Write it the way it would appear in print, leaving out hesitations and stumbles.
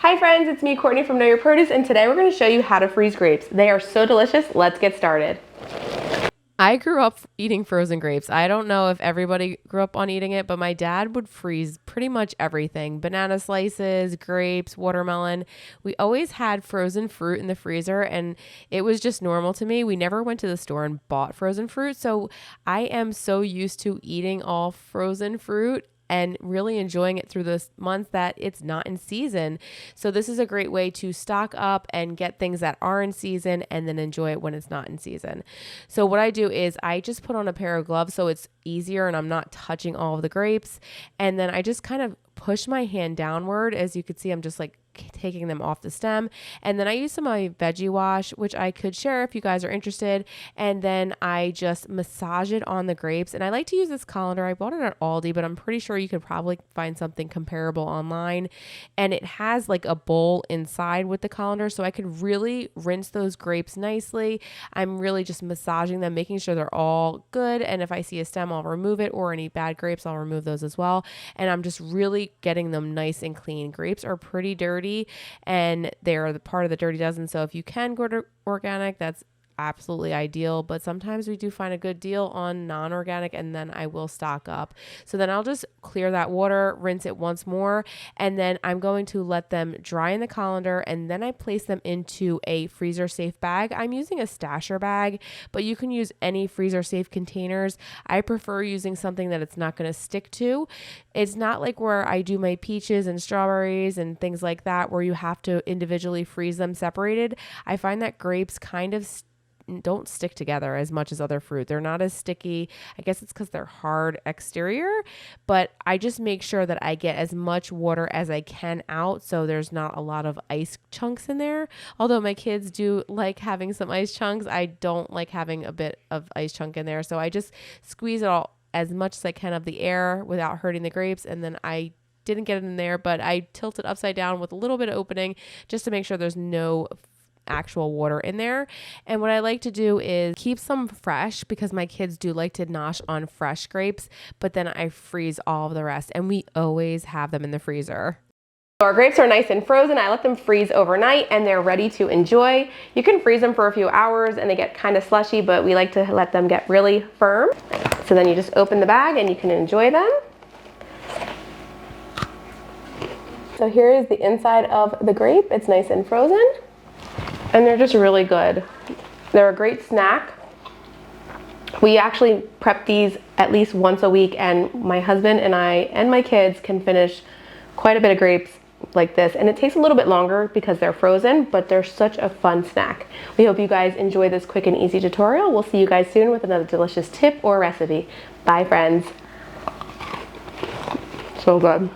Hi friends, it's me Courtney from Know Your Produce, and today we're going to show you how to freeze grapes. They are so delicious. Let's get started. I grew up eating frozen grapes. I don't know if everybody grew up on eating it, but my dad would freeze pretty much everything. Banana slices, grapes, watermelon. We always had frozen fruit in the freezer, and it was just normal to me. We never went to the store and bought frozen fruit. So I am so used to eating all frozen fruit and really enjoying it through this month that it's not in season. So this is a great way to stock up and get things that are in season and then enjoy it when it's not in season. So what I do is I just put on a pair of gloves so it's easier and I'm not touching all of the grapes. And then I just kind of push my hand downward. As you can see, I'm just like taking them off the stem. And then I use some of my veggie wash, which I could share if you guys are interested. And then I just massage it on the grapes. And I like to use this colander. I bought it at Aldi, but I'm pretty sure you could probably find something comparable online. And it has like a bowl inside with the colander, so I could really rinse those grapes nicely. I'm really just massaging them, making sure they're all good. And if I see a stem, I'll remove it, or any bad grapes, I'll remove those as well. And I'm just really getting them nice and clean. Grapes are pretty dirty and they're the part of the dirty dozen. So if you can go to organic, that's absolutely ideal, but sometimes we do find a good deal on non-organic, and then I will stock up. So then I'll just clear that water, rinse it once more, and then I'm going to let them dry in the colander, and then I place them into a freezer safe bag. I'm using a stasher bag, but you can use any freezer safe containers. I prefer using something that it's not going to stick to. It's not like where I do my peaches and strawberries and things like that, where you have to individually freeze them separated. I find that grapes kind of don't stick together as much as other fruit. They're not as sticky. I guess it's because they're hard exterior, but I just make sure that I get as much water as I can out so there's not a lot of ice chunks in there. Although my kids do like having some ice chunks, I don't like having a bit of ice chunk in there. So I just squeeze it all as much as I can of the air without hurting the grapes, and then I didn't get it in there, but I tilt it upside down with a little bit of opening just to make sure there's no actual water in there. And what I like to do is keep some fresh, because my kids do like to nosh on fresh grapes, but then I freeze all of the rest, and we always have them in the freezer. Our grapes are nice and frozen. I let them freeze overnight and they're ready to enjoy. You can freeze them for a few hours and they get kind of slushy, but we like to let them get really firm. So then you just open the bag and you can enjoy them. So here is the inside of the grape. It's nice and frozen. And they're just really good. They're a great snack. We actually prep these at least once a week, and my husband and I and my kids can finish quite a bit of grapes like this. And it takes a little bit longer because they're frozen, but they're such a fun snack. We hope you guys enjoy this quick and easy tutorial. We'll see you guys soon with another delicious tip or recipe. Bye friends. So good.